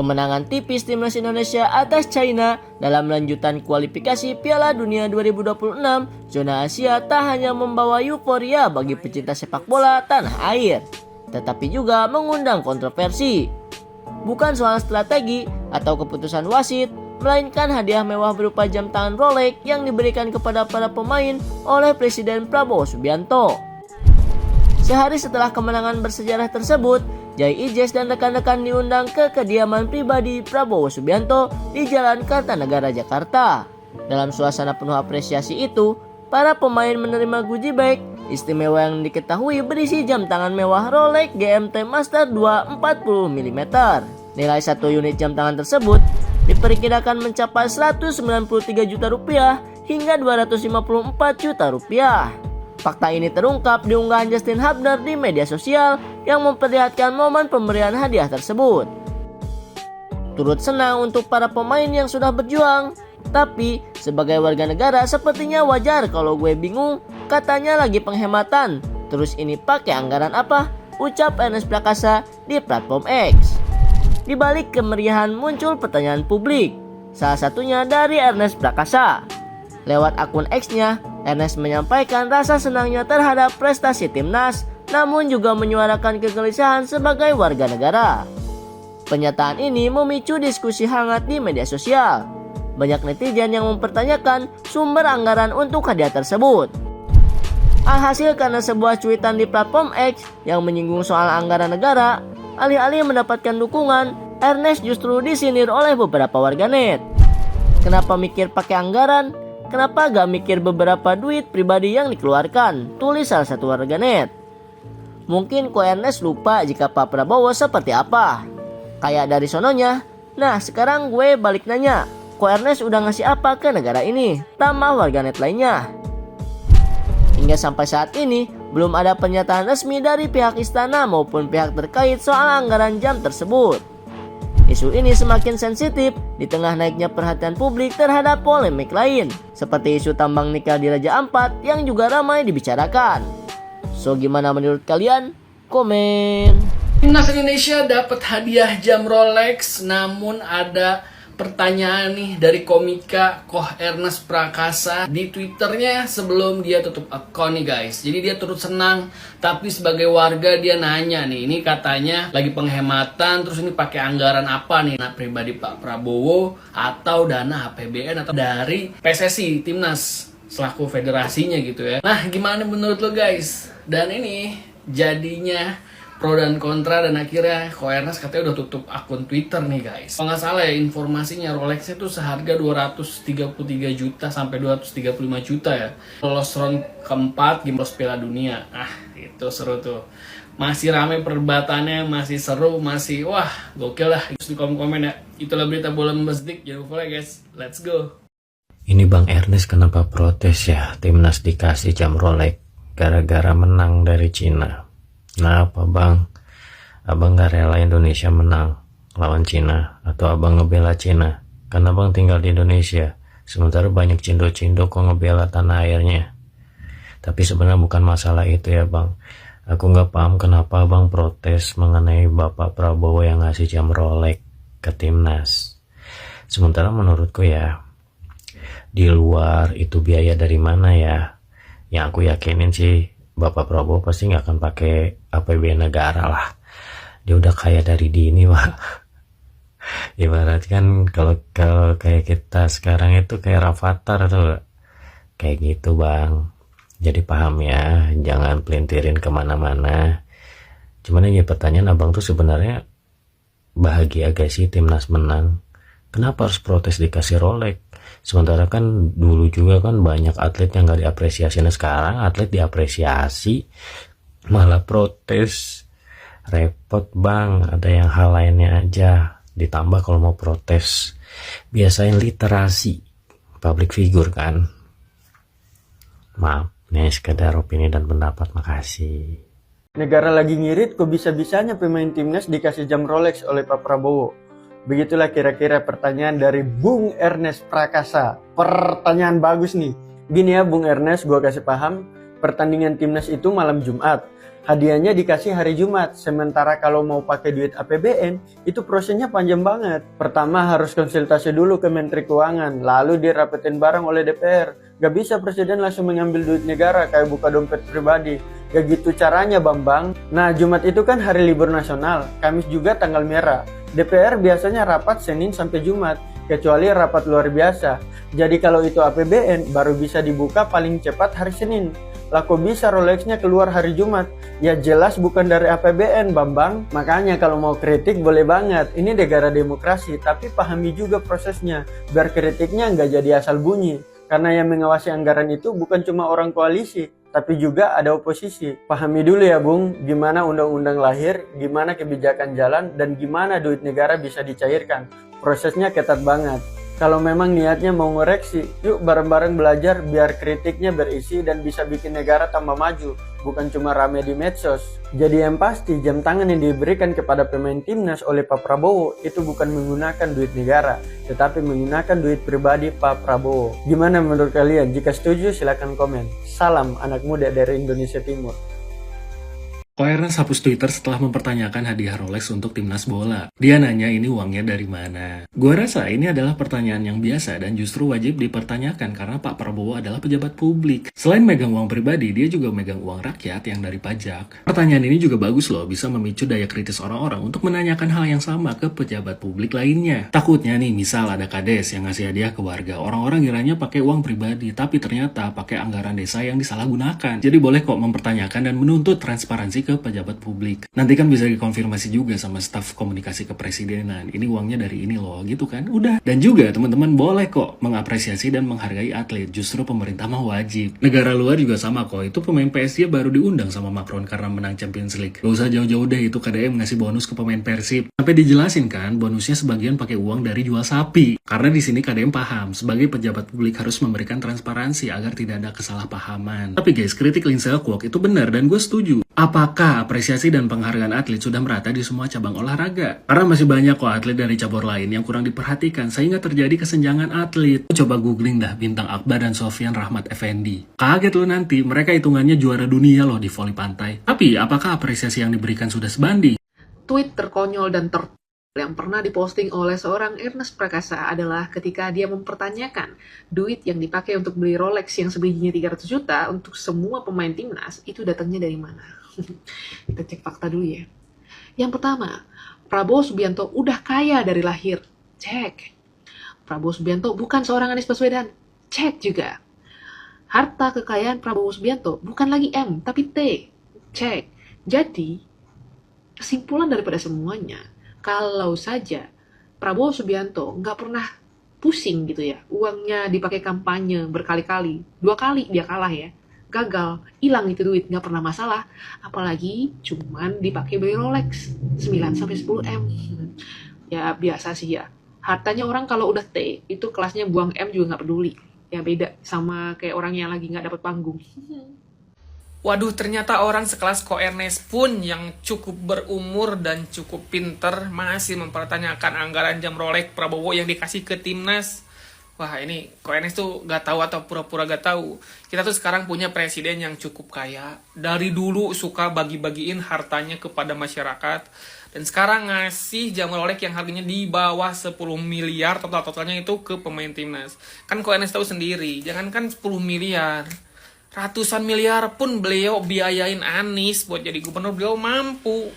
Kemenangan tipis timnas Indonesia atas China dalam lanjutan kualifikasi Piala Dunia 2026 zona Asia tak hanya membawa euforia bagi pecinta sepak bola tanah air, tetapi juga mengundang kontroversi. Bukan soal strategi atau keputusan wasit, melainkan hadiah mewah berupa jam tangan Rolex yang diberikan kepada para pemain oleh Presiden Prabowo Subianto. Sehari setelah kemenangan bersejarah tersebut, Jai Ijes dan rekan-rekan diundang ke kediaman pribadi Prabowo Subianto di Jalan Kartanegara, Jakarta. Dalam suasana penuh apresiasi itu, para pemain menerima goodie bag istimewa yang diketahui berisi jam tangan mewah Rolex GMT Master 2 40 mm. Nilai satu unit jam tangan tersebut diperkirakan mencapai 193 juta rupiah hingga 254 juta rupiah. Fakta ini terungkap di unggahan Justin Hubner di media sosial yang memperlihatkan momen pemberian hadiah tersebut. Turut senang untuk para pemain yang sudah berjuang, tapi sebagai warga negara sepertinya wajar kalau gue bingung, katanya lagi penghematan. Terus ini pakai anggaran apa? Ucap Ernest Prakasa di platform X. Di balik kemeriahan muncul pertanyaan publik, salah satunya dari Ernest Prakasa. Lewat akun X-nya, Ernest menyampaikan rasa senangnya terhadap prestasi timnas, namun juga menyuarakan kegelisahan sebagai warga negara. Pernyataan ini memicu diskusi hangat di media sosial. Banyak netizen yang mempertanyakan sumber anggaran untuk hadiah tersebut. Alhasil karena sebuah cuitan di platform X yang menyinggung soal anggaran negara, alih-alih mendapatkan dukungan, Ernest justru disindir oleh beberapa warganet. Kenapa mikir pakai anggaran? Kenapa gak mikir beberapa duit pribadi yang dikeluarkan? Tulis salah satu warganet. Mungkin Ko Ernest lupa jika Pak Prabowo seperti apa. Kayak dari sononya. Nah sekarang gue balik nanya, Ko Ernest udah ngasih apa ke negara ini? Tambah warganet lainnya. Hingga sampai saat ini belum ada pernyataan resmi dari pihak istana maupun pihak terkait soal anggaran jam tersebut. Isu ini semakin sensitif di tengah naiknya perhatian publik terhadap polemik lain, seperti isu tambang nikel di Raja Ampat yang juga ramai dibicarakan. So gimana menurut kalian? Komen. Timnas Indonesia dapat hadiah jam Rolex, namun ada pertanyaan nih dari komika Koh Ernest Prakasa di Twitternya sebelum dia tutup akun nih guys. Jadi dia turut senang, tapi sebagai warga dia nanya nih, ini katanya lagi penghematan, terus ini pakai anggaran apa nih? Dana pribadi Pak Prabowo atau dana APBN atau dari PSSI Timnas selaku federasinya gitu ya. Nah gimana menurut lo guys? Dan ini jadinya pro dan kontra, dan akhirnya Ko Ernest katanya udah tutup akun Twitter nih guys. Kalau nggak salah ya informasinya, Rolexnya tuh seharga 233 juta sampai 235 juta ya. Lolos round keempat game Piala Dunia. Itu seru tuh. Masih rame perdebatannya, masih seru, masih wah gokil lah. Terus di komen-komen ya. Itulah berita bola membesdik. Jangan lupa ya guys. Let's go. Ini Bang Ernest kenapa protes ya timnas dikasih jam Rolex gara-gara menang dari Cina? Kenapa bang? Abang gak rela Indonesia menang lawan Cina? Atau abang ngebela Cina? Karena abang tinggal di Indonesia, sementara banyak cindo-cindo kok ngebela tanah airnya. Tapi sebenarnya bukan masalah itu ya bang. Aku gak paham kenapa abang protes mengenai Bapak Prabowo yang ngasih jam Rolex ke timnas. Sementara menurutku ya, di luar itu biaya dari mana ya? Yang aku yakinin sih Bapak Prabowo pasti nggak akan pakai APBN negara lah. Dia udah kaya dari dini pak. Ibarat kan kalau kayak kita sekarang itu kayak Rafathar tuh, kayak gitu bang. Jadi paham ya, jangan pelintirin kemana-mana. Cuman ini pertanyaan abang tuh sebenarnya bahagia gak sih timnas menang? Kenapa harus protes dikasih Rolex? Sementara kan dulu juga kan banyak atlet yang gak diapresiasi. Nah sekarang atlet diapresiasi malah protes. Repot bang, ada yang hal lainnya aja. Ditambah kalau mau protes, biasain literasi, public figure kan. Maaf, nih sekedar opini dan pendapat, makasih. Negara lagi ngirit, kok bisa-bisanya pemain timnas dikasih jam Rolex oleh Pak Prabowo? Begitulah kira-kira pertanyaan dari Bung Ernest Prakasa. Pertanyaan bagus nih. Gini ya Bung Ernest, gue kasih paham. Pertandingan timnas itu malam Jumat. Hadiahnya dikasih hari Jumat, sementara kalau mau pakai duit APBN, itu prosesnya panjang banget. Pertama harus konsultasi dulu ke Menteri Keuangan, lalu dirapetin bareng oleh DPR. Gak bisa presiden langsung mengambil duit negara kayak buka dompet pribadi. Gak gitu caranya Bambang. Nah Jumat itu kan hari libur nasional, Kamis juga tanggal merah. DPR biasanya rapat Senin sampai Jumat, kecuali rapat luar biasa. Jadi kalau itu APBN baru bisa dibuka paling cepat hari Senin. Lah kok bisa Rolexnya keluar hari Jumat? Ya jelas bukan dari APBN Bambang. Makanya kalau mau kritik boleh banget. Ini negara demokrasi, tapi pahami juga prosesnya. Biar kritiknya nggak jadi asal bunyi. Karena yang mengawasi anggaran itu bukan cuma orang koalisi, tapi juga ada oposisi. Pahami dulu ya Bung, gimana undang-undang lahir, gimana kebijakan jalan, dan gimana duit negara bisa dicairkan. Prosesnya ketat banget. Kalau memang niatnya mau ngoreksi, yuk bareng-bareng belajar biar kritiknya berisi dan bisa bikin negara tambah maju, bukan cuma rame di medsos. Jadi yang pasti jam tangan yang diberikan kepada pemain timnas oleh Pak Prabowo itu bukan menggunakan duit negara, tetapi menggunakan duit pribadi Pak Prabowo. Gimana menurut kalian? Jika setuju silahkan komen. Salam anak muda dari Indonesia Timur. Ko Ernest hapus Twitter setelah mempertanyakan hadiah Rolex untuk timnas bola. Dia nanya ini uangnya dari mana. Gua rasa ini adalah pertanyaan yang biasa dan justru wajib dipertanyakan karena Pak Prabowo adalah pejabat publik. Selain megang uang pribadi, dia juga megang uang rakyat yang dari pajak. Pertanyaan ini juga bagus loh, bisa memicu daya kritis orang-orang untuk menanyakan hal yang sama ke pejabat publik lainnya. Takutnya nih, misal ada kades yang ngasih hadiah ke warga, orang-orang kiranya pakai uang pribadi, tapi ternyata pakai anggaran desa yang disalahgunakan. Jadi boleh kok mempertanyakan dan menuntut transparansi ke pejabat publik. Nanti kan bisa dikonfirmasi juga sama staf komunikasi kepresidenan. Ini uangnya dari ini loh, gitu kan? Udah. Dan juga teman-teman boleh kok mengapresiasi dan menghargai atlet. Justru pemerintah mah wajib. Negara luar juga sama kok. Itu pemain PSG baru diundang sama Macron karena menang Champions League. Gak usah jauh-jauh deh itu KDM ngasih bonus ke pemain Persib. Sampai dijelasin kan, bonusnya sebagian pakai uang dari jual sapi. Karena di sini KDM paham, sebagai pejabat publik harus memberikan transparansi agar tidak ada kesalahpahaman. Tapi guys, kritik Lindsay Kwok itu benar dan gue setuju. Apakah apresiasi dan penghargaan atlet sudah merata di semua cabang olahraga? Karena masih banyak kok atlet dari cabur lain yang kurang diperhatikan sehingga terjadi kesenjangan atlet. Coba googling dah Bintang Akbar dan Sofyan Rahmat Effendi. Kaget lo nanti, mereka hitungannya juara dunia loh di voli pantai. Tapi apakah apresiasi yang diberikan sudah sebanding? Tweet terkonyol dan yang pernah diposting oleh seorang Ernest Prakasa adalah ketika dia mempertanyakan duit yang dipakai untuk beli Rolex yang sebijinya 300 juta untuk semua pemain timnas itu datangnya dari mana. Kita cek fakta dulu ya. Yang pertama, Prabowo Subianto udah kaya dari lahir. Cek. Prabowo Subianto bukan seorang Anies Baswedan. Cek juga. Harta kekayaan Prabowo Subianto bukan lagi M, tapi T. Cek. Jadi, kesimpulan daripada semuanya, kalau saja Prabowo Subianto nggak pernah pusing gitu ya, uangnya dipakai kampanye berkali-kali, 2 kali dia kalah ya, gagal, hilang itu duit, nggak pernah masalah, apalagi cuman dipakai beli Rolex 9-10 M. Ya biasa sih ya, hartanya orang kalau udah T, itu kelasnya buang M juga nggak peduli, ya beda sama kayak orang yang lagi nggak dapat panggung. Waduh, ternyata orang sekelas Ko Ernest pun yang cukup berumur dan cukup pinter masih mempertanyakan anggaran jam Rolex Prabowo yang dikasih ke timnas. Wah, ini Ko Ernest tuh gak tahu atau pura-pura gak tahu. Kita tuh sekarang punya presiden yang cukup kaya. Dari dulu suka bagi-bagiin hartanya kepada masyarakat. Dan sekarang ngasih jam Rolex yang harganya di bawah 10 miliar total-totalnya itu ke pemain timnas. Kan Ko Ernest tahu sendiri, jangankan 10 miliar. Ratusan miliar pun beliau biayain Anies buat jadi gubernur, beliau mampu.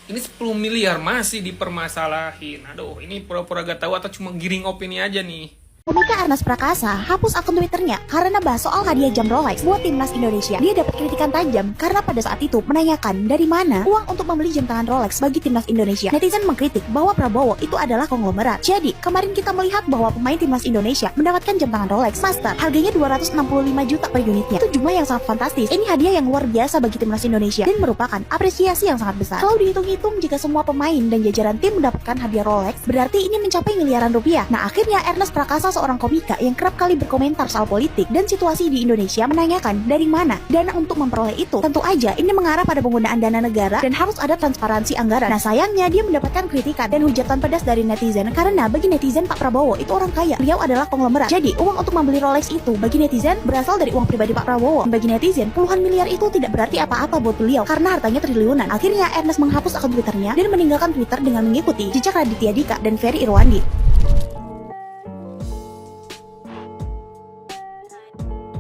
Ini 10 miliar masih dipermasalahin. Aduh, ini pura-pura gak tahu atau cuma giring opini aja nih. Komika Ernest Prakasa hapus akun Twitternya karena bahas soal hadiah jam Rolex buat timnas Indonesia. Dia dapat kritikan tajam karena pada saat itu menanyakan dari mana uang untuk membeli jam tangan Rolex bagi timnas Indonesia. Netizen mengkritik bahwa Prabowo itu adalah konglomerat. Jadi, kemarin kita melihat bahwa pemain timnas Indonesia mendapatkan jam tangan Rolex Master. Harganya 265 juta per unitnya. Itu jumlah yang sangat fantastis. Ini hadiah yang luar biasa bagi timnas Indonesia dan merupakan apresiasi yang sangat besar. Kalau dihitung-hitung, jika semua pemain dan jajaran tim mendapatkan hadiah Rolex, berarti ini mencapai miliaran rupiah. Nah, akhirnya Ernest Prakasa seorang komika yang kerap kali berkomentar soal politik dan situasi di Indonesia menanyakan dari mana dana untuk memperoleh itu. Tentu aja ini mengarah pada penggunaan dana negara dan harus ada transparansi anggaran. Nah sayangnya dia mendapatkan kritikan dan hujatan pedas dari netizen karena bagi netizen Pak Prabowo itu orang kaya. Beliau adalah konglomerat. Jadi uang untuk membeli Rolex itu bagi netizen berasal dari uang pribadi Pak Prabowo. Bagi netizen puluhan miliar itu tidak berarti apa-apa buat beliau karena hartanya triliunan. Akhirnya Ernest menghapus akun Twitternya dan meninggalkan Twitter dengan mengikuti jejak Raditya Dika dan Ferry Irwandi.